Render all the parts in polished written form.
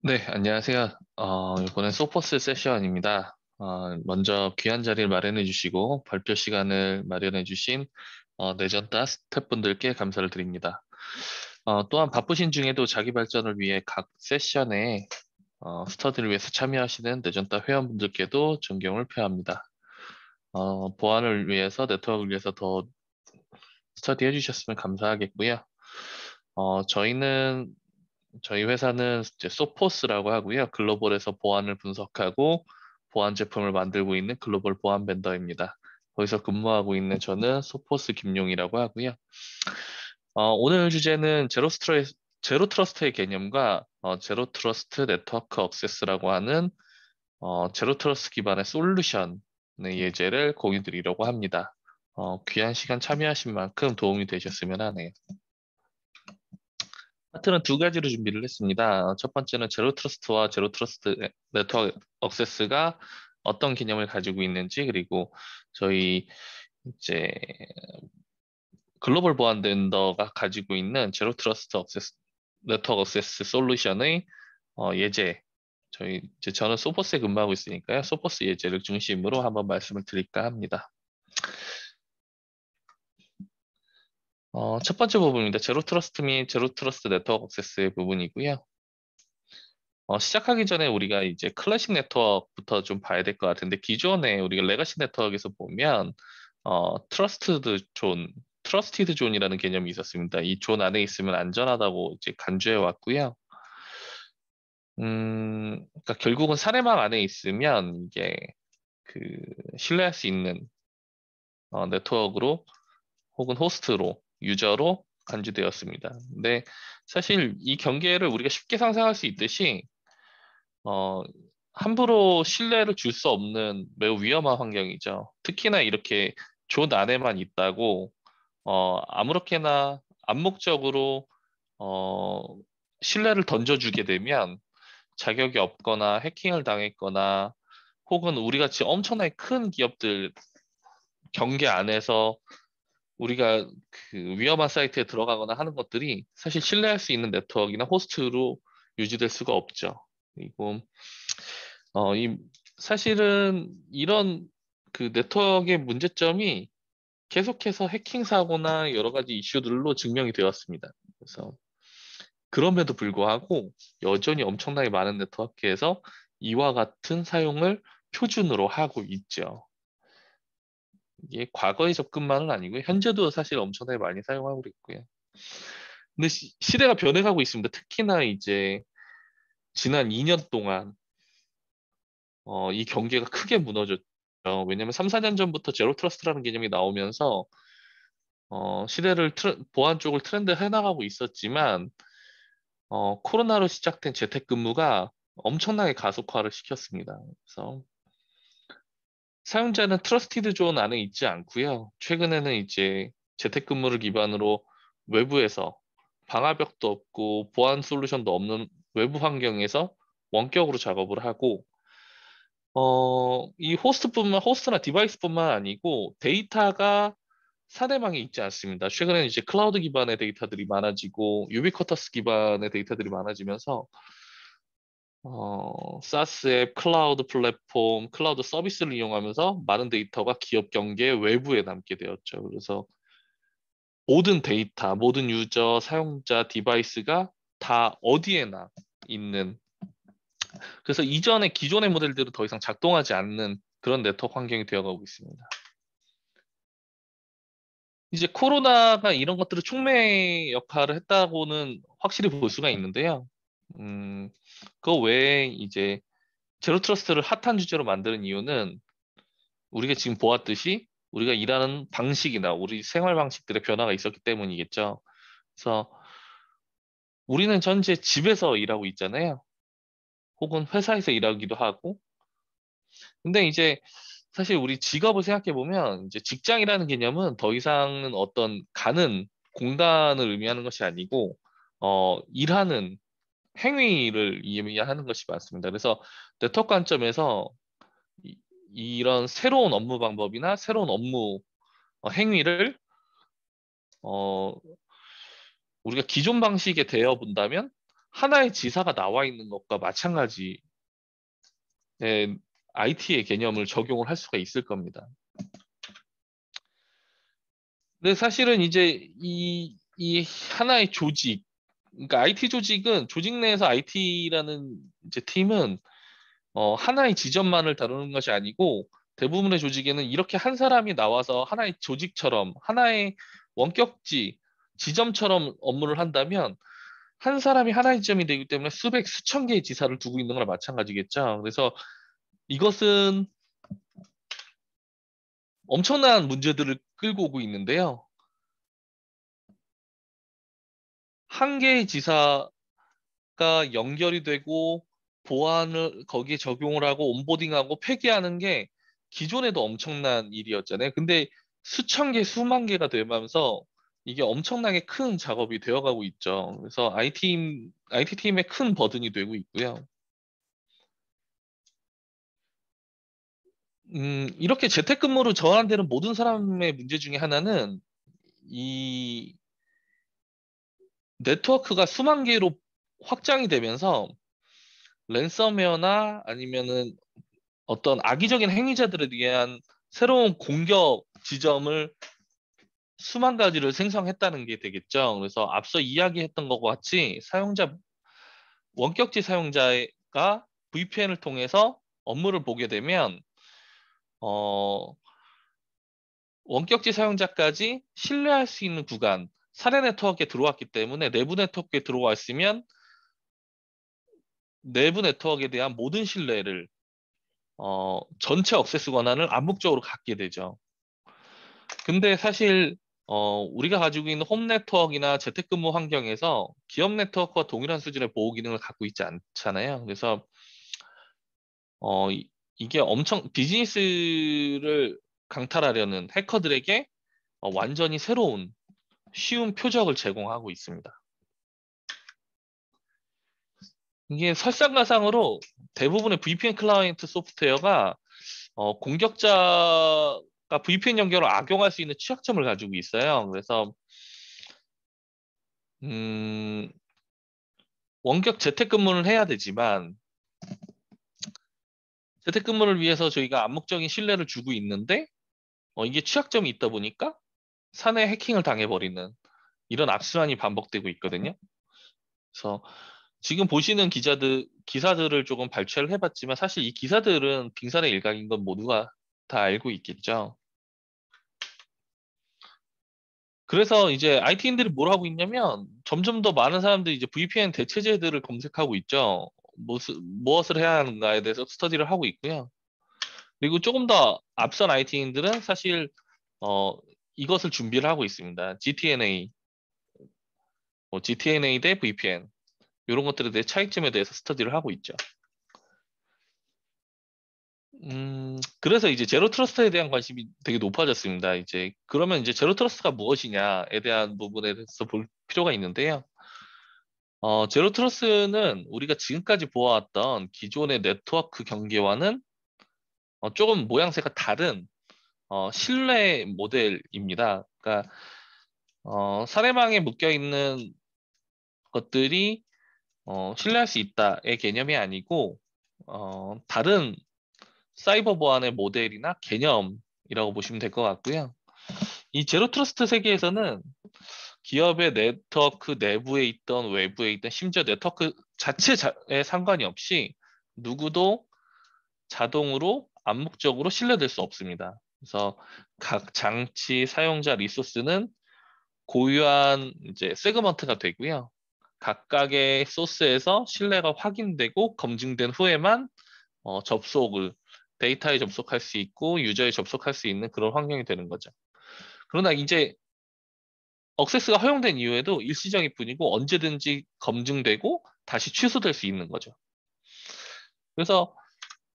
네, 안녕하세요. 이번엔 소퍼스 세션입니다. 먼저 귀한 자리를 마련해 주시고 발표 시간을 마련해 주신 내전따 스태프분들께 감사를 드립니다. 또한 바쁘신 중에도 자기 발전을 위해 각 세션에 스터디를 위해서 참여하시는 내전따 회원분들께도 존경을 표합니다. 보안을 위해서, 네트워크를 위해서 더 스터디해 주셨으면 감사하겠고요. 저희 회사는 이제 소포스라고 하고요. 글로벌에서 보안을 분석하고 보안 제품을 만들고 있는 글로벌 보안 벤더입니다. 거기서 근무하고 있는 저는 소포스 김용이라고 하고요. 오늘 주제는 제로 트러스트의 개념과 제로 트러스트 네트워크 억세스라고 하는 제로 트러스트 기반의 솔루션의 예제를 공유 드리려고 합니다. 귀한 시간 참여하신 만큼 도움이 되셨으면 하네요. 파트는 두 가지로 준비를 했습니다. 첫 번째는 제로 트러스트와 제로 트러스트 네트워크 억세스가 어떤 개념을 가지고 있는지, 그리고 저희 이제 글로벌 보안 벤더가 가지고 있는 제로 트러스트 억세스 네트워크 억세스 솔루션의 예제. 저는 소포스에 근무하고 있으니까요. 소포스 예제를 중심으로 한번 말씀을 드릴까 합니다. 첫 번째 부분입니다. 제로 트러스트 및 제로 트러스트 네트워크 억세스의 부분이고요. 시작하기 전에 우리가 이제 클래식 네트워크부터 좀 봐야 될 것 같은데, 기존에 우리가 레가시 네트워크에서 보면 트러스티드 존이라는 개념이 있었습니다. 이 존 안에 있으면 안전하다고 이제 간주해 왔고요. 그러니까 결국은 사내망 안에 있으면 이게 그 신뢰할 수 있는 네트워크로 혹은 호스트로 유저로 간주되었습니다. 근데 사실 이 경계를 우리가 쉽게 상상할 수 있듯이 어, 함부로 신뢰를 줄 수 없는 매우 위험한 환경이죠. 특히나 이렇게 존 안에만 있다고 아무렇게나 암묵적으로 어, 신뢰를 던져주게 되면 자격이 없거나 해킹을 당했거나 혹은 우리 같이 엄청나게 큰 기업들 경계 안에서 우리가 그 위험한 사이트에 들어가거나 하는 것들이 사실 신뢰할 수 있는 네트워크나 호스트로 유지될 수가 없죠. 그리고 이 사실은 이런 그 네트워크의 문제점이 계속해서 해킹 사고나 여러 가지 이슈들로 증명이 되었습니다. 그래서 그럼에도 불구하고 여전히 엄청나게 많은 네트워크에서 이와 같은 사용을 표준으로 하고 있죠. 이게 과거의 접근만은 아니고요. 현재도 사실 엄청나게 많이 사용하고 있고요. 근데 시대가 변해가고 있습니다. 특히나 이제 지난 2년 동안 이 경계가 크게 무너졌죠. 왜냐하면 3, 4년 전부터 제로 트러스트라는 개념이 나오면서 보안 쪽을 트렌드 해나가고 있었지만 코로나로 시작된 재택근무가 엄청나게 가속화를 시켰습니다. 그래서 사용자는 트러스티드 존 안에 있지 않고요. 최근에는 이제 재택근무를 기반으로 외부에서 방화벽도 없고 보안 솔루션도 없는 외부 환경에서 원격으로 작업을 하고 이 호스트나 디바이스뿐만 아니고 데이터가 사대망에 있지 않습니다. 최근에는 이제 클라우드 기반의 데이터들이 많아지고 유비쿼터스 기반의 데이터들이 많아지면서 사스 앱, 클라우드 플랫폼, 클라우드 서비스를 이용하면서 많은 데이터가 기업 경계 외부에 남게 되었죠. 그래서 모든 데이터, 모든 유저, 사용자, 디바이스가 다 어디에나 있는, 그래서 이전의 기존의 모델들은 더 이상 작동하지 않는 그런 네트워크 환경이 되어가고 있습니다. 이제 코로나가 이런 것들을 촉매 역할을 했다고는 확실히 볼 수가 있는데요. 음, 그 외에 이제 제로 트러스트를 핫한 주제로 만드는 이유는 우리가 지금 보았듯이 우리가 일하는 방식이나 우리 생활 방식들의 변화가 있었기 때문이겠죠. 그래서 우리는 현재 집에서 일하고 있잖아요. 혹은 회사에서 일하기도 하고. 근데 이제 사실 우리 직업을 생각해 보면 이제 직장이라는 개념은 더 이상은 어떤 가는 공간을 의미하는 것이 아니고 일하는 행위를 의미하는 것이 많습니다. 그래서 네트워크 관점에서 이런 새로운 업무 방법이나 새로운 업무 행위를 어, 우리가 기존 방식에 대여 본다면 하나의 지사가 나와 있는 것과 마찬가지의 IT의 개념을 적용을 할 수가 있을 겁니다. 근데 사실은 이제 이 하나의 조직, 그러니까 IT 조직은 조직 내에서 IT라는 이제 팀은 하나의 지점만을 다루는 것이 아니고 대부분의 조직에는 이렇게 한 사람이 나와서 하나의 조직처럼 하나의 원격지 지점처럼 업무를 한다면 한 사람이 하나의 지점이 되기 때문에 수백 수천 개의 지사를 두고 있는 거나 마찬가지겠죠. 그래서 이것은 엄청난 문제들을 끌고 오고 있는데요. 한 개의 지사가 연결이 되고 보안을 거기에 적용을 하고 온보딩하고 폐기하는 게 기존에도 엄청난 일이었잖아요. 근데 수천 개, 수만 개가 되면서 이게 엄청나게 큰 작업이 되어가고 있죠. 그래서 IT 팀에 큰 버든이 되고 있고요. 이렇게 재택근무로 전환되는 모든 사람의 문제 중에 하나는 이 네트워크가 수만 개로 확장이 되면서 랜섬웨어나 아니면은 어떤 악의적인 행위자들에 대한 새로운 공격 지점을 수만 가지를 생성했다는 게 되겠죠. 그래서 앞서 이야기했던 것과 같이 원격지 사용자가 VPN을 통해서 업무를 보게 되면 어, 원격지 사용자까지 신뢰할 수 있는 구간, 사내 네트워크에 들어왔기 때문에 내부 네트워크에 들어와 있으면 내부 네트워크에 대한 모든 신뢰를 전체 액세스 권한을 암묵적으로 갖게 되죠. 근데 사실 우리가 가지고 있는 홈 네트워크나 재택근무 환경에서 기업 네트워크와 동일한 수준의 보호 기능을 갖고 있지 않잖아요. 그래서 이게 엄청 비즈니스를 강탈하려는 해커들에게 완전히 새로운 쉬운 표적을 제공하고 있습니다. 이게 설상가상으로 대부분의 VPN 클라이언트 소프트웨어가 공격자가 VPN 연결을 악용할 수 있는 취약점을 가지고 있어요. 그래서 음, 원격 재택근무를 해야 되지만 재택근무를 위해서 저희가 암묵적인 신뢰를 주고 있는데 이게 취약점이 있다 보니까 사내 해킹을 당해버리는 이런 악순환이 반복되고 있거든요. 그래서 지금 보시는 기사들을 조금 발췌를 해봤지만 사실 이 기사들은 빙산의 일각인 건 모두가 다 알고 있겠죠. 그래서 이제 IT인들이 뭘 하고 있냐면 점점 더 많은 사람들이 이제 VPN 대체제들을 검색하고 있죠. 무엇을 해야 하는가에 대해서 스터디를 하고 있고요. 그리고 조금 더 앞선 IT인들은 사실 어, 이것을 준비를 하고 있습니다. GTNA, GTNA 대 VPN 이런 것들에 대해 차이점에 대해서 스터디를 하고 있죠. 그래서 이제 제로 트러스트에 대한 관심이 되게 높아졌습니다. 이제 그러면 이제 제로 트러스트가 무엇이냐에 대한 부분에 대해서 볼 필요가 있는데요. 제로 트러스트는 우리가 지금까지 보아왔던 기존의 네트워크 경계와는 조금 모양새가 다른 신뢰 모델입니다. 그러니까 사례망에 묶여 있는 것들이 신뢰할 수 있다의 개념이 아니고 다른 사이버 보안의 모델이나 개념이라고 보시면 될 것 같고요. 이 제로 트러스트 세계에서는 기업의 네트워크 내부에 있던 외부에 있던 심지어 네트워크 자체에 상관이 없이 누구도 자동으로 암묵적으로 신뢰될 수 없습니다. 그래서 각 장치 사용자 리소스는 고유한 이제 세그먼트가 되고요. 각각의 소스에서 신뢰가 확인되고 검증된 후에만 접속을 데이터에 접속할 수 있고 유저에 접속할 수 있는 그런 환경이 되는 거죠. 그러나 이제 억세스가 허용된 이후에도 일시적일 뿐이고 언제든지 검증되고 다시 취소될 수 있는 거죠. 그래서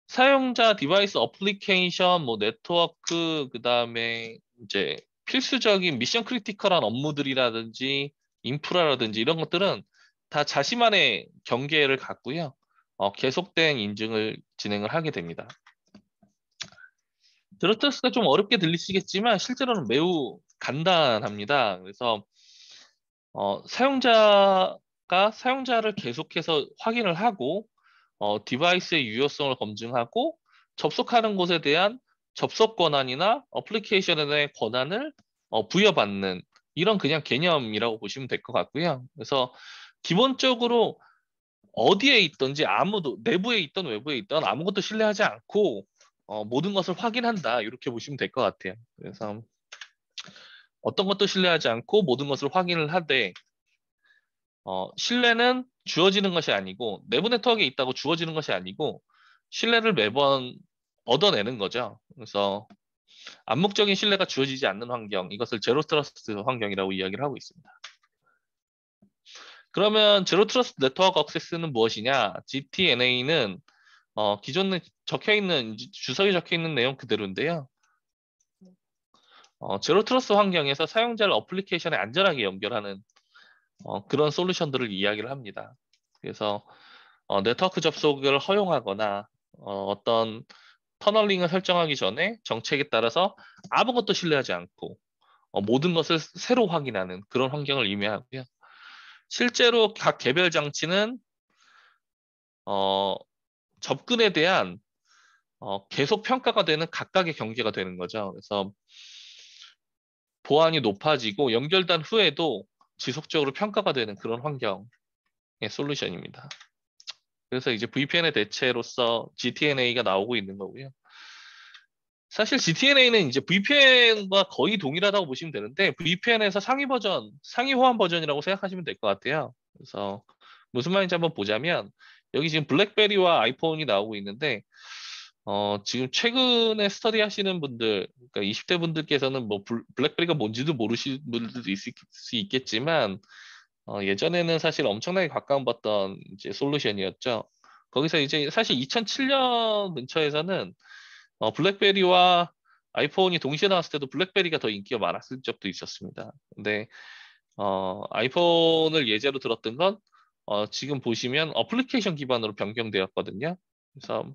사용자 디바이스 어플리케이션, 뭐 네트워크, 그다음에 이제 필수적인 미션 크리티컬한 업무들이라든지 인프라라든지 이런 것들은 다 자신만의 경계를 갖고요. 계속된 인증을 진행을 하게 됩니다. 드로트스가 좀 어렵게 들리시겠지만 실제로는 매우 간단합니다. 그래서 사용자 네트워크가 사용자를 계속해서 확인을 하고 디바이스의 유효성을 검증하고 접속하는 곳에 대한 접속 권한이나 어플리케이션에 대한 권한을 부여받는 이런 그냥 개념이라고 보시면 될 것 같고요. 그래서 기본적으로 어디에 있든지 아무도 내부에 있던 외부에 있던 아무것도 신뢰하지 않고 모든 것을 확인한다 이렇게 보시면 될 것 같아요. 그래서 어떤 것도 신뢰하지 않고 모든 것을 확인을 하되 신뢰는 주어지는 것이 아니고 내부 네트워크에 있다고 주어지는 것이 아니고 신뢰를 매번 얻어내는 거죠. 그래서 암묵적인 신뢰가 주어지지 않는 환경, 이것을 제로 트러스트 환경이라고 이야기를 하고 있습니다. 그러면 제로 트러스트 네트워크 액세스는 무엇이냐? GTNA는 기존에 적혀있는 주석에 적혀있는 내용 그대로인데요. 제로 트러스트 환경에서 사용자를 어플리케이션에 안전하게 연결하는 그런 솔루션들을 이야기를 합니다. 그래서 네트워크 접속을 허용하거나 어떤 터널링을 설정하기 전에 정책에 따라서 아무것도 신뢰하지 않고 모든 것을 새로 확인하는 그런 환경을 의미하고요. 실제로 각 개별 장치는 어, 접근에 대한 계속 평가가 되는 각각의 경계가 되는 거죠. 그래서 보안이 높아지고 연결된 후에도 지속적으로 평가가 되는 그런 환경의 솔루션입니다. 그래서 이제 VPN의 대체로서 GTNA가 나오고 있는 거고요. 사실 GTNA는 이제 VPN과 거의 동일하다고 보시면 되는데 VPN에서 상위 버전, 상위 호환 버전이라고 생각하시면 될 것 같아요. 그래서 무슨 말인지 한번 보자면 여기 지금 블랙베리와 아이폰이 나오고 있는데 지금 최근에 스터디 하시는 분들, 그러니까 20대 분들께서는 뭐 블랙베리가 뭔지도 모르시는 분들도 있을 수 있겠지만 예전에는 사실 엄청나게 가까움봤던 이제 솔루션이었죠. 거기서 이제 사실 2007년 근처에서는 블랙베리와 아이폰이 동시에 나왔을 때도 블랙베리가 더 인기가 많았을 적도 있었습니다. 근데 아이폰을 예제로 들었던 건 지금 보시면 어플리케이션 기반으로 변경되었거든요. 그래서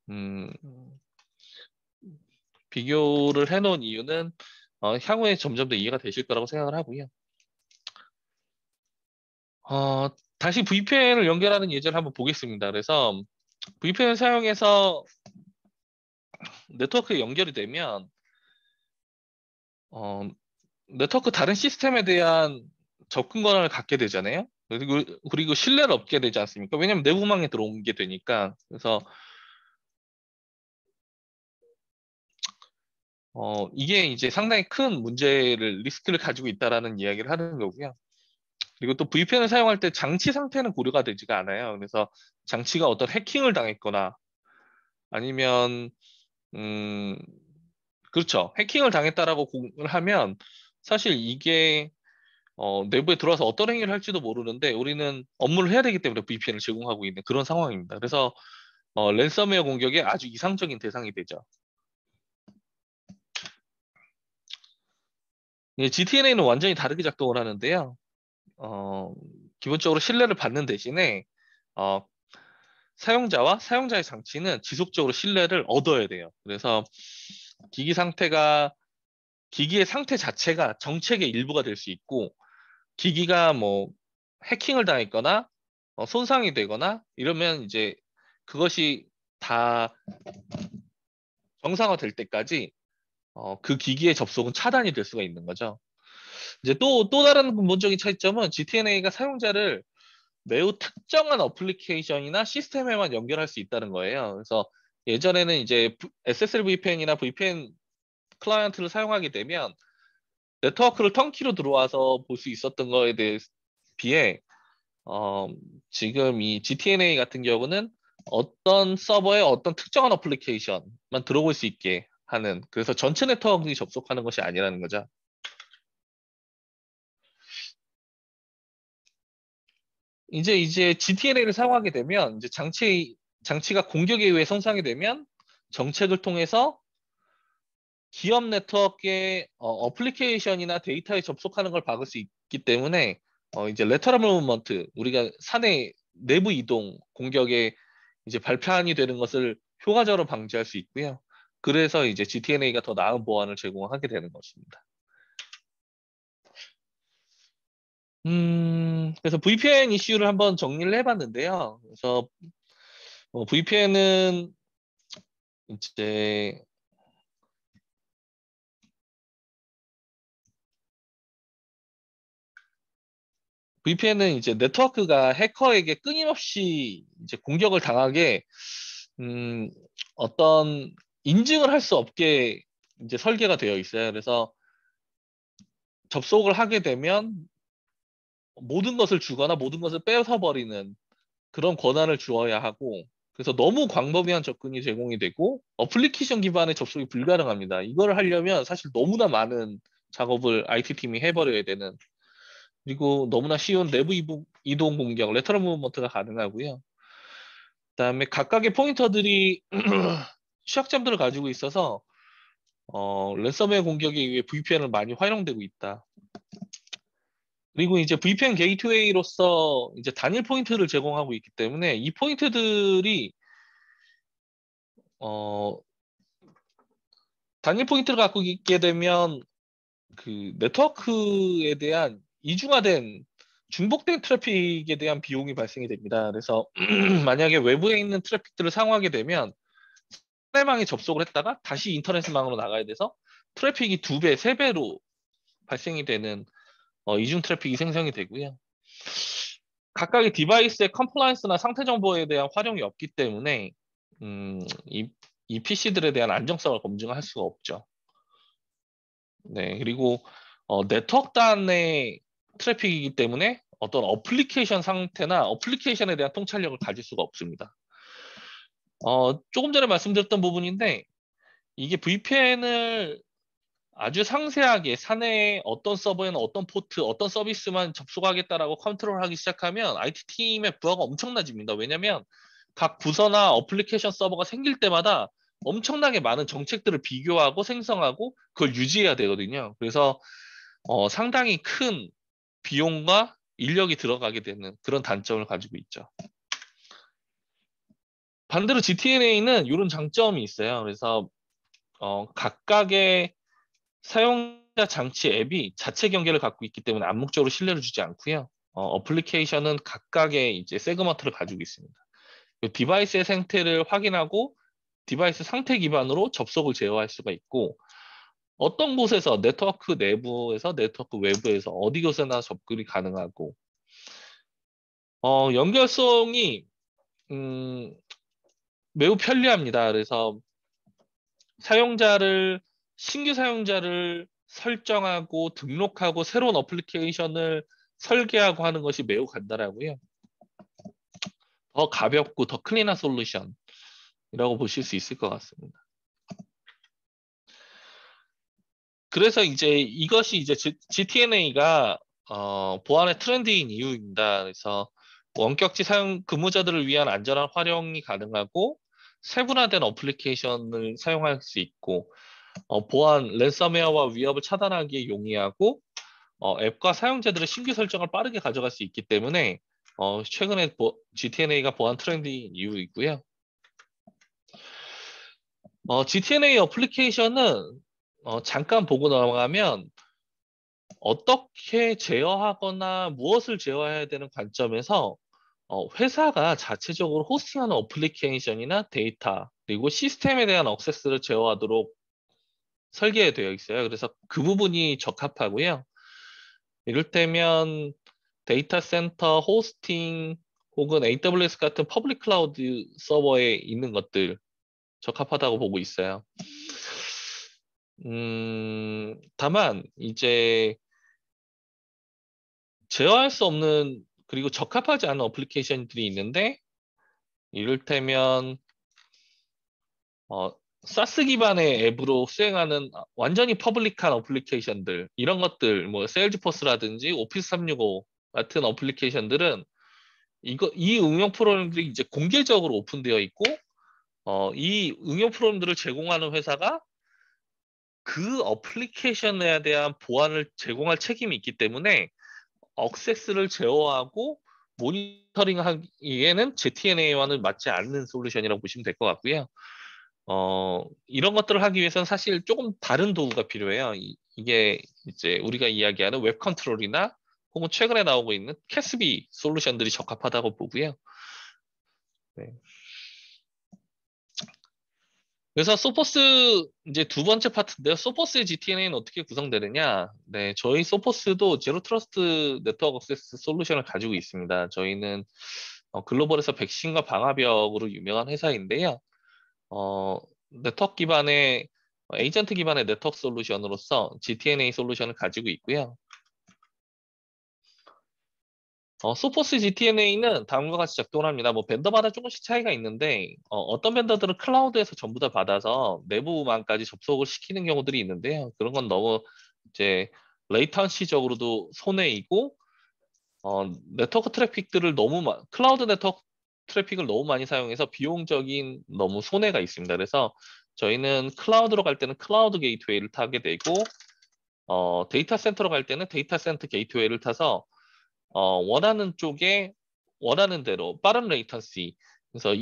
음, 비교를 해놓은 이유는 향후에 점점 더 이해가 되실 거라고 생각을 하고요. 다시 VPN을 연결하는 예제를 한번 보겠습니다. 그래서 VPN 사용해서 네트워크에 연결이 되면 어, 네트워크 다른 시스템에 대한 접근 권한을 갖게 되잖아요. 그리고 신뢰를 얻게 되지 않습니까? 왜냐하면 내부망에 들어온 게 되니까. 그래서 이게 이제 상당히 큰 문제를 리스크를 가지고 있다라는 이야기를 하는 거고요. 그리고 또 VPN을 사용할 때 장치 상태는 고려가 되지가 않아요. 그래서 장치가 어떤 해킹을 당했거나 아니면 음 그렇죠. 해킹을 당했다라고 공을 하면 사실 이게 내부에 들어와서 어떤 행위를 할지도 모르는데 우리는 업무를 해야 되기 때문에 VPN을 제공하고 있는 그런 상황입니다. 그래서 랜섬웨어 공격의 아주 이상적인 대상이 되죠. GTNA는 완전히 다르게 작동을 하는데요. 어, 기본적으로 신뢰를 받는 대신에 어, 사용자와 사용자의 장치는 지속적으로 신뢰를 얻어야 돼요. 그래서 기기 상태가 기기의 상태 자체가 정책의 일부가 될 수 있고 기기가 뭐 해킹을 당했거나 손상이 되거나 이러면 이제 그것이 다 정상화될 때까지 그 기기의 접속은 차단이 될 수가 있는 거죠. 이제 또 다른 근본적인 차이점은 GTNA가 사용자를 매우 특정한 어플리케이션이나 시스템에만 연결할 수 있다는 거예요. 그래서 예전에는 이제 SSL VPN이나 VPN 클라이언트를 사용하게 되면 네트워크를 턴키로 들어와서 볼 수 있었던 거에 대해 비해 어, 지금 이 GTNA 같은 경우는 어떤 서버에 어떤 특정한 어플리케이션만 들어올 수 있게 하는 그래서 전체 네트워크에 접속하는 것이 아니라는 거죠. 이제 GTNA를 사용하게 되면 이제 장치가 공격에 의해 손상이 되면 정책을 통해서 기업 네트워크의 어플리케이션이나 데이터에 접속하는 걸 막을 수 있기 때문에 이제 레터럴 무브먼트 우리가 사내 내부 이동 공격에 이제 발판이 되는 것을 효과적으로 방지할 수 있고요. 그래서 이제 GTNA가 더 나은 보안을 제공하게 되는 것입니다. 그래서 VPN 이슈를 한번 정리를 해봤는데요. 그래서 VPN은 이제 네트워크가 해커에게 끊임없이 이제 공격을 당하게 음, 어떤 인증을 할 수 없게 이제 설계가 되어 있어요. 그래서 접속을 하게 되면 모든 것을 주거나 모든 것을 뺏어버리는 그런 권한을 주어야 하고, 그래서 너무 광범위한 접근이 제공이 되고 어플리케이션 기반의 접속이 불가능합니다. 이걸 하려면 사실 너무나 많은 작업을 IT팀이 해버려야 되는, 그리고 너무나 쉬운 내부 이동 공격, 레터럴 무브먼트가 가능하고요. 그다음에 각각의 포인터들이 취약점들을 가지고 있어서 랜섬웨어 공격에 의해 VPN을 많이 활용되고 있다. 그리고 이제 VPN 게이트웨이로서 이제 단일 포인트를 제공하고 있기 때문에 이 포인트들이 어, 단일 포인트를 갖고 있게 되면 그 네트워크에 대한 이중화된 중복된 트래픽에 대한 비용이 발생이 됩니다. 그래서 만약에 외부에 있는 트래픽들을 사용하게 되면 상대방이 접속을 했다가 다시 인터넷망으로 나가야 돼서 트래픽이 2배, 3배로 발생이 되는 이중 트래픽이 생성이 되고요. 각각의 디바이스의 컴플라이언스나 상태 정보에 대한 활용이 없기 때문에 이 PC들에 대한 안정성을 검증할 수가 없죠. 네, 그리고 네트워크 단의 트래픽이기 때문에 어떤 어플리케이션 상태나 어플리케이션에 대한 통찰력을 가질 수가 없습니다. 조금 전에 말씀드렸던 부분인데 이게 VPN을 아주 상세하게 사내에 어떤 서버에는 어떤 포트, 어떤 서비스만 접속하겠다라고 컨트롤하기 시작하면 IT팀의 부하가 엄청나집니다. 왜냐하면 각 부서나 어플리케이션 서버가 생길 때마다 엄청나게 많은 정책들을 비교하고 생성하고 그걸 유지해야 되거든요. 그래서 상당히 큰 비용과 인력이 들어가게 되는 그런 단점을 가지고 있죠. 반대로 GTNA는 이런 장점이 있어요. 그래서 각각의 사용자 장치 앱이 자체 경계를 갖고 있기 때문에 암묵적으로 신뢰를 주지 않고요. 어플리케이션은 각각의 이제 세그먼트를 가지고 있습니다. 디바이스의 상태를 확인하고 디바이스 상태 기반으로 접속을 제어할 수가 있고, 어떤 곳에서 네트워크 내부에서 네트워크 외부에서 어디 곳에나 접근이 가능하고, 연결성이 음, 매우 편리합니다. 그래서 사용자를 신규 사용자를 설정하고 등록하고 새로운 어플리케이션을 설계하고 하는 것이 매우 간단하고요. 더 가볍고 더 클린한 솔루션이라고 보실 수 있을 것 같습니다. 그래서 이제 이것이 이제 GTNA가 보안의 트렌드인 이유입니다. 그래서 원격지 사용 근무자들을 위한 안전한 활용이 가능하고 세분화된 어플리케이션을 사용할 수 있고 보안, 랜섬웨어와 위협을 차단하기에 용이하고 앱과 사용자들의 신규 설정을 빠르게 가져갈 수 있기 때문에 최근에 GTNA가 보안 트렌드인 이유이고요. GTNA 어플리케이션은 잠깐 보고 넘어가면 어떻게 제어하거나 무엇을 제어해야 되는 관점에서 회사가 자체적으로 호스팅하는 어플리케이션이나 데이터 그리고 시스템에 대한 액세스를 제어하도록 설계되어 있어요. 그래서 그 부분이 적합하고요. 이를테면 데이터 센터, 호스팅 혹은 AWS 같은 퍼블릭 클라우드 서버에 있는 것들 적합하다고 보고 있어요. 다만 이제 제어할 수 없는 그리고 적합하지 않은 어플리케이션들이 있는데 이를테면 사스 기반의 앱으로 수행하는 완전히 퍼블릭한 어플리케이션들 이런 것들 뭐 세일즈포스라든지 오피스 365 같은 어플리케이션들은 이 응용 프로그램들이 이제 공개적으로 오픈되어 있고 이 응용 프로그램들을 제공하는 회사가 그 어플리케이션에 대한 보안을 제공할 책임이 있기 때문에 억세스를 제어하고 모니터링하기에는 ZTNA와는 맞지 않는 솔루션이라고 보시면 될 것 같고요. 이런 것들을 하기 위해서는 사실 조금 다른 도구가 필요해요. 이게 이제 우리가 이야기하는 웹 컨트롤이나 혹은 최근에 나오고 있는 캐스비 솔루션들이 적합하다고 보고요. 네. 그래서 소포스 이제 두 번째 파트인데요. 소포스의 GTNA는 어떻게 구성되느냐? 네, 저희 소포스도 제로 트러스트 네트워크 액세스 솔루션을 가지고 있습니다. 저희는 글로벌에서 백신과 방화벽으로 유명한 회사인데요. 네트워크 기반의 에이전트 기반의 네트워크 솔루션으로서 GTNA 솔루션을 가지고 있고요. 소포스 GTNA는 다음과 같이 작동을 합니다. 뭐 벤더마다 조금씩 차이가 있는데 어떤 벤더들은 클라우드에서 전부 다 받아서 내부만까지 접속을 시키는 경우들이 있는데요. 그런 건 너무 이제 레이턴시적으로도 손해이고 네트워크 트래픽들을 클라우드 네트워크 트래픽을 너무 많이 사용해서 비용적인 너무 손해가 있습니다. 그래서 저희는 클라우드로 갈 때는 클라우드 게이트웨이를 타게 되고 데이터 센터로 갈 때는 데이터 센터 게이트웨이를 타서 원하는 쪽에 원하는 대로 빠른 레이턴시 그래서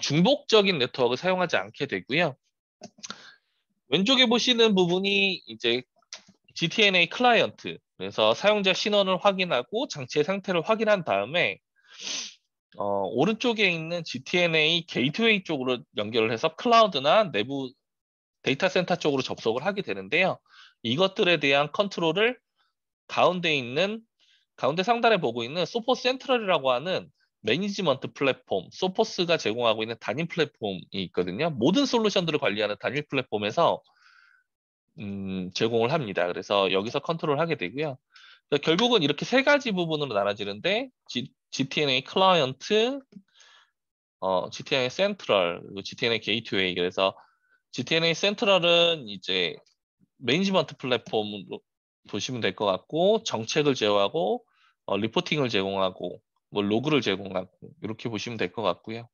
중복적인 네트워크를 사용하지 않게 되고요. 왼쪽에 보시는 부분이 이제 GTNA 클라이언트 그래서 사용자 신원을 확인하고 장치의 상태를 확인한 다음에 오른쪽에 있는 GTNA 게이트웨이 쪽으로 연결을 해서 클라우드나 내부 데이터 센터 쪽으로 접속을 하게 되는데요. 이것들에 대한 컨트롤을 가운데 상단에 보고 있는 소포스 센트럴이라고 하는 매니지먼트 플랫폼, 소포스가 제공하고 있는 단일 플랫폼이 있거든요. 모든 솔루션들을 관리하는 단일 플랫폼에서 제공을 합니다. 그래서 여기서 컨트롤 하게 되고요. 결국은 이렇게 세 가지 부분으로 나눠지는데 GTNA 클라이언트, GTNA 센트럴, 그리고 GTNA 게이트웨이. 그래서 GTNA 센트럴은 이제 매니지먼트 플랫폼으로 보시면 될 것 같고 정책을 제어하고 리포팅을 제공하고 뭐 로그를 제공하고 이렇게 보시면 될 것 같고요.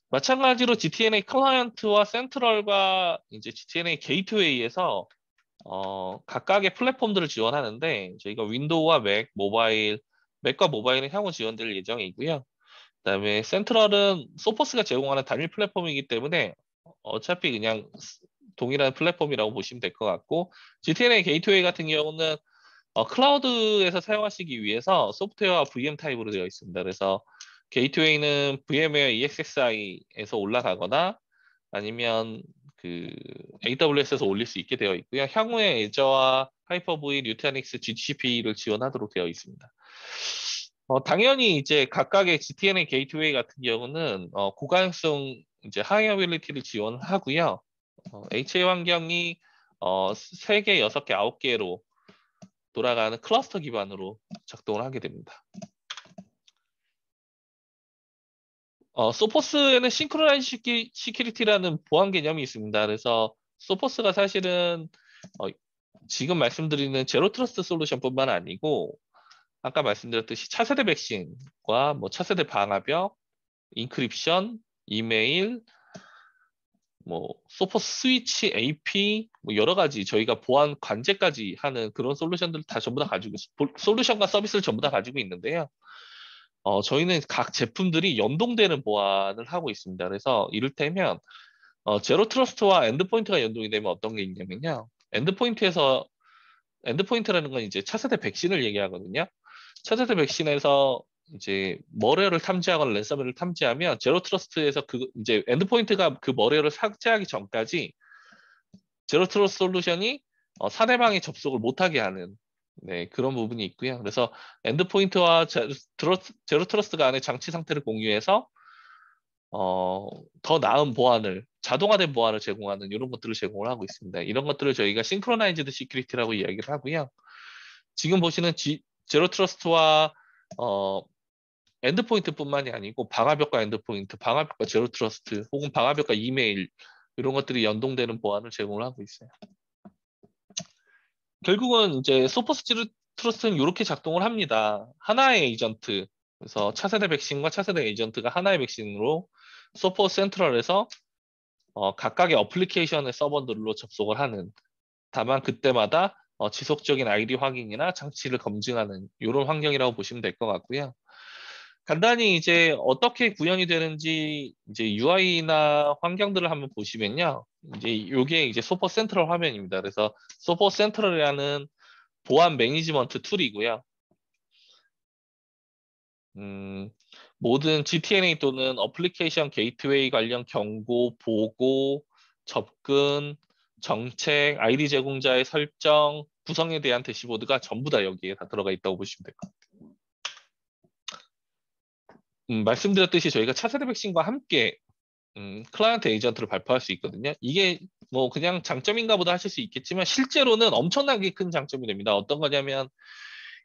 마찬가지로 GTNA 클라이언트와 센트럴과 이제 GTNA 게이트웨이에서 각각의 플랫폼들을 지원하는데 저희가 윈도우와 맥과 모바일은 향후 지원될 예정이고요. 그다음에 센트럴은 소포스가 제공하는 단일 플랫폼이기 때문에 어차피 그냥 동일한 플랫폼이라고 보시면 될 것 같고 GTNA 게이트웨이 같은 경우는 클라우드에서 사용하시기 위해서 소프트웨어와 VM 타입으로 되어 있습니다. 그래서 게이트웨이는 VMware EXXI에서 올라가거나 아니면 그 AWS에서 올릴 수 있게 되어 있고요. 향후에 애저와 하이퍼V, 뉴타닉스, GCP를 지원하도록 되어 있습니다. 당연히 이제 각각의 GTNA 게이트웨이 같은 경우는 고가능성 이제 하이어빌리티를 지원하고요. HA 환경이 3개, 6개, 9개로 돌아가는 클러스터 기반으로 작동을 하게 됩니다. 소포스에는 싱크로나이즈 시큐리티라는 보안 개념이 있습니다. 그래서 소포스가 사실은 지금 말씀드리는 제로 트러스트 솔루션뿐만 아니고 아까 말씀드렸듯이 차세대 백신과 뭐 차세대 방화벽, 인크립션, 이메일, 뭐 소포스 스위치, AP 뭐 여러 가지 저희가 보안 관제까지 하는 그런 솔루션들을 다 전부 다 가지고 솔루션과 서비스를 전부 다 가지고 있는데요. 저희는 각 제품들이 연동되는 보안을 하고 있습니다. 그래서 이를테면 제로 트러스트와 엔드포인트가 연동이 되면 어떤 게 있냐면요. 엔드포인트라는 건 이제 차세대 백신을 얘기하거든요. 차세대 백신에서 이제 머레어를 탐지하거나 랜섬웨어를 탐지하면 제로 트러스트에서 그 이제 엔드포인트가 그 머레어를 삭제하기 전까지 제로 트러스트 솔루션이 상대방이 접속을 못하게 하는 네, 그런 부분이 있고요. 그래서 엔드포인트와 제로 트러스트 간의 장치 상태를 공유해서 더 나은 보안을 자동화된 보안을 제공하는 이런 것들을 제공을 하고 있습니다. 이런 것들을 저희가 싱크로나이즈드 시큐리티라고 이야기를 하고요. 지금 보시는 제로 트러스트와 엔드포인트뿐만이 아니고 방화벽과 엔드포인트, 방화벽과 제로 트러스트 혹은 방화벽과 이메일 이런 것들이 연동되는 보안을 제공을 하고 있어요. 결국은 이제 소포스 제로 트러스트는 이렇게 작동을 합니다. 하나의 에이전트, 그래서 차세대 백신과 차세대 에이전트가 하나의 백신으로 소포스 센트럴에서 각각의 어플리케이션의 서버들로 접속을 하는 다만 그때마다 지속적인 아이디 확인이나 장치를 검증하는 이런 환경이라고 보시면 될 것 같고요. 간단히 이제 어떻게 구현이 되는지 이제 UI나 환경들을 한번 보시면요. 이제 요게 이제 소포 센트럴 화면입니다. 그래서 소포 센트럴이라는 보안 매니지먼트 툴이고요. 모든 GTNA 또는 어플리케이션 게이트웨이 관련 경고, 보고, 접근, 정책, 아이디 제공자의 설정, 구성에 대한 대시보드가 전부 다 여기에 다 들어가 있다고 보시면 될 것 같아요. 말씀드렸듯이 저희가 차세대 백신과 함께 클라이언트 에이전트를 발표할 수 있거든요. 이게 뭐 그냥 장점인가 보다 하실 수 있겠지만 실제로는 엄청나게 큰 장점이 됩니다. 어떤 거냐면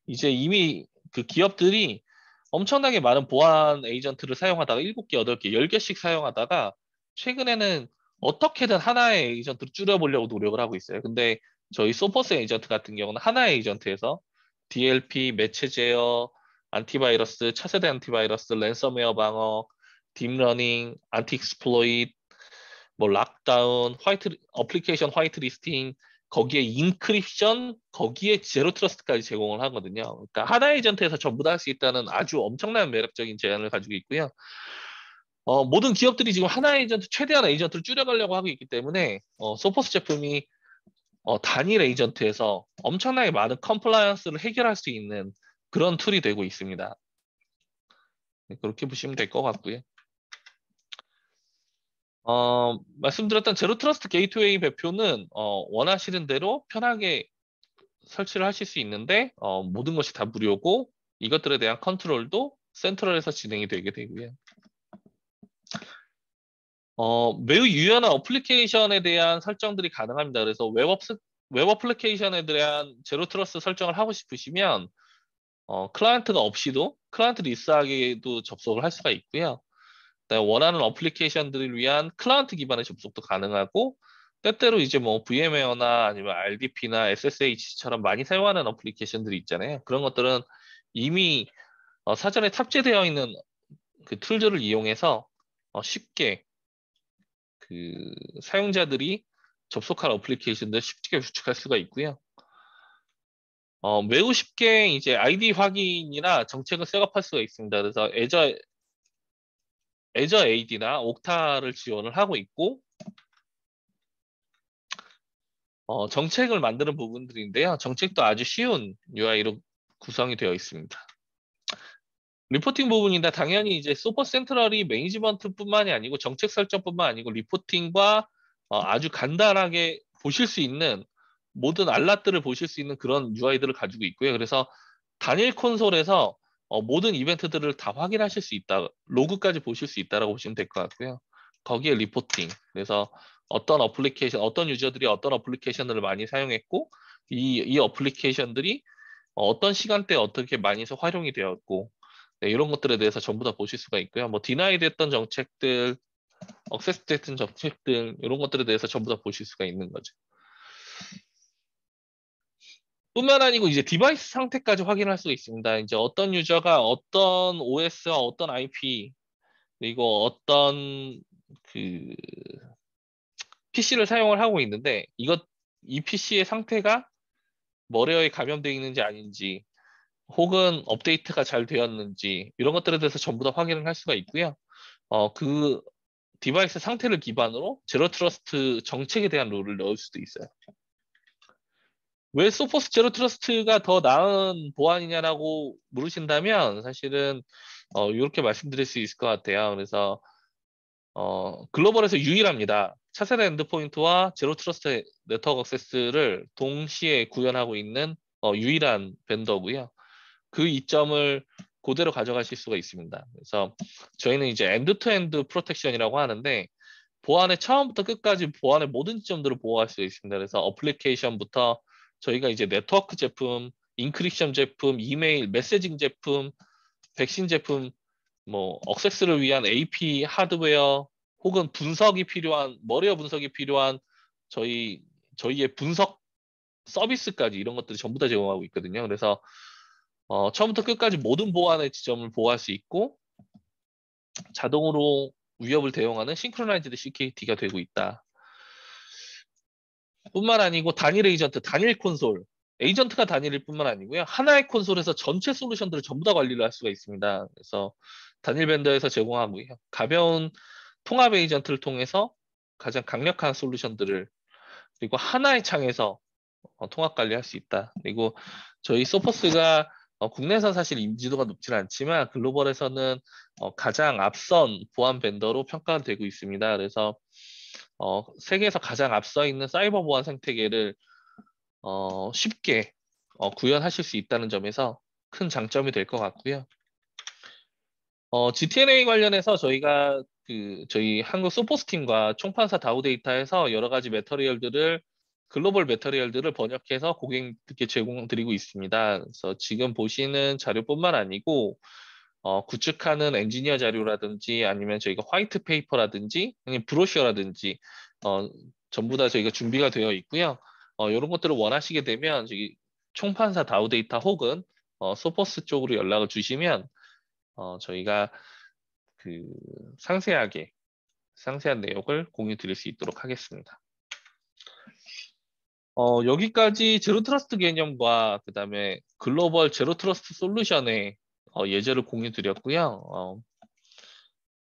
이제 이미 그 기업들이 엄청나게 많은 보안 에이전트를 사용하다가 7개, 8개, 10개씩 사용하다가 최근에는 어떻게든 하나의 에이전트를 줄여보려고 노력을 하고 있어요. 근데 저희 소퍼스 에이전트 같은 경우는 하나의 에이전트에서 DLP, 매체 제어, 안티바이러스, 차세대 안티바이러스, 랜섬웨어 방어, 딥러닝, 안티 익스플로이트, 뭐 락다운, 화이트 어플리케이션 화이트 리스팅, 거기에 인크립션, 거기에 제로 트러스트까지 제공을 하거든요. 그러니까 하나 에이전트에서 전부 다 할 수 있다는 아주 엄청난 매력적인 제안을 가지고 있고요. 모든 기업들이 지금 하나 에이전트 최대한 에이전트를 줄여가려고 하고 있기 때문에 소포스 제품이 단일 에이전트에서 엄청나게 많은 컴플라이언스를 해결할 수 있는 그런 툴이 되고 있습니다. 네, 그렇게 보시면 될 것 같고요. 말씀드렸던 제로 트러스트 게이트웨이 배표는 원하시는 대로 편하게 설치를 하실 수 있는데 모든 것이 다 무료고 이것들에 대한 컨트롤도 센트럴에서 진행이 되게 되고요. 매우 유연한 어플리케이션에 대한 설정들이 가능합니다. 그래서 웹 어플리케이션에 대한 제로 트러스트 설정을 하고 싶으시면 클라이언트가 없이도 클라이언트 리스하게도 접속을 할 수가 있고요. 원하는 어플리케이션들을 위한 클라이언트 기반의 접속도 가능하고 때때로 이제 뭐 VMware나 아니면 RDP나 SSH처럼 많이 사용하는 어플리케이션들이 있잖아요. 그런 것들은 이미 사전에 탑재되어 있는 그 툴들을 이용해서 쉽게 그 사용자들이 접속할 어플리케이션들 쉽게 구축할 수가 있고요. 매우 쉽게 이제 아이디 확인이나 정책을 셋업할 수가 있습니다. 그래서 애저 AD나 옥타를 지원을 하고 있고 정책을 만드는 부분들인데요. 정책도 아주 쉬운 UI로 구성이 되어 있습니다. 리포팅 부분인데 당연히 이제 소퍼 센트럴이 매니지먼트뿐만이 아니고 정책 설정뿐만 아니고 리포팅과 아주 간단하게 보실 수 있는 모든 알lat들을 보실 수 있는 그런 UI들을 가지고 있고요. 그래서 단일 콘솔에서 모든 이벤트들을 다 확인하실 수 있다. 로그까지 보실 수 있다라고 보시면 될 것 같고요. 거기에 리포팅. 그래서 어떤 어플리케이션, 어떤 유저들이 어떤 어플리케이션을 많이 사용했고 이 어플리케이션들이 어떤 시간대에 어떻게 많이 해서 활용이 되었고 네, 이런 것들에 대해서 전부 다 보실 수가 있고요. 뭐 디나이 됐던 정책들, 억세스 됐던 정책들 이런 것들에 대해서 전부 다 보실 수가 있는 거죠. 뿐만 아니고 이제 디바이스 상태까지 확인할 수가 있습니다. 이제 어떤 유저가 어떤 OS와 어떤 IP 그리고 어떤 그 PC를 사용을 하고 있는데 이 PC의 상태가 머레어에 감염되어 있는지 아닌지 혹은 업데이트가 잘 되었는지 이런 것들에 대해서 전부 다 확인을 할 수가 있고요. 그 디바이스 상태를 기반으로 제로 트러스트 정책에 대한 룰을 넣을 수도 있어요. 왜 소포스 제로 트러스트가 더 나은 보안이냐라고 물으신다면 사실은 이렇게 말씀드릴 수 있을 것 같아요. 그래서 글로벌에서 유일합니다. 차세대 엔드포인트와 제로 트러스트 네트워크 액세스를 동시에 구현하고 있는 유일한 벤더고요. 그 이점을 그대로 가져가실 수가 있습니다. 그래서 저희는 이제 엔드-투-엔드 프로텍션이라고 하는데 보안의 처음부터 끝까지 보안의 모든 지점들을 보호할 수 있습니다. 그래서 어플리케이션부터 저희가 이제 네트워크 제품, 인크립션 제품, 이메일, 메시징 제품, 백신 제품, 뭐 억세스를 위한 AP 하드웨어 혹은 분석이 필요한 머리어 분석이 필요한 저희의 분석 서비스까지 이런 것들이 전부 다 제공하고 있거든요. 그래서 처음부터 끝까지 모든 보안의 지점을 보호할 수 있고 자동으로 위협을 대응하는 싱크로나이즈드 CKT가 되고 있다. 뿐만 아니고 단일 에이전트, 단일 콘솔 에이전트가 단일일 뿐만 아니고요. 하나의 콘솔에서 전체 솔루션들을 전부 다 관리를 할 수가 있습니다. 그래서 단일 벤더에서 제공하고요. 가벼운 통합 에이전트를 통해서 가장 강력한 솔루션들을 그리고 하나의 창에서 통합 관리할 수 있다. 그리고 저희 소포스가 국내에서 사실 인지도가 높지는 않지만 글로벌에서는 가장 앞선 보안 벤더로 평가되고 있습니다. 그래서 세계에서 가장 앞서 있는 사이버 보안 생태계를 쉽게 구현하실 수 있다는 점에서 큰 장점이 될 것 같고요. GTNA 관련해서 저희가 저희 한국 소포스 팀과 총판사 다우데이터에서 여러 가지 매터리얼들을 글로벌 매터리얼들을 번역해서 고객님께 제공드리고 있습니다. 그래서 지금 보시는 자료뿐만 아니고 구축하는 엔지니어 자료라든지 아니면 저희가 화이트 페이퍼라든지 아니면 브로셔라든지 전부 다 저희가 준비가 되어 있고요. 이런 것들을 원하시게 되면 저기 총판사 다우데이터 혹은 소포스 쪽으로 연락을 주시면 저희가 그 상세한 내용을 공유 드릴 수 있도록 하겠습니다. 여기까지 제로 트러스트 개념과 그다음에 글로벌 제로 트러스트 솔루션의 예제를 공유 드렸고요.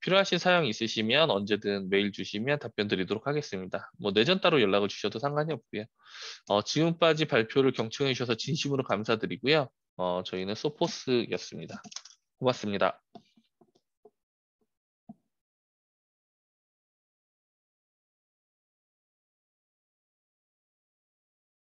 필요하신 사항 있으시면 언제든 메일 주시면 답변 드리도록 하겠습니다. 뭐 내전 따로 연락을 주셔도 상관이 없고요. 지금까지 발표를 경청해 주셔서 진심으로 감사드리고요. 저희는 소포스였습니다. 고맙습니다.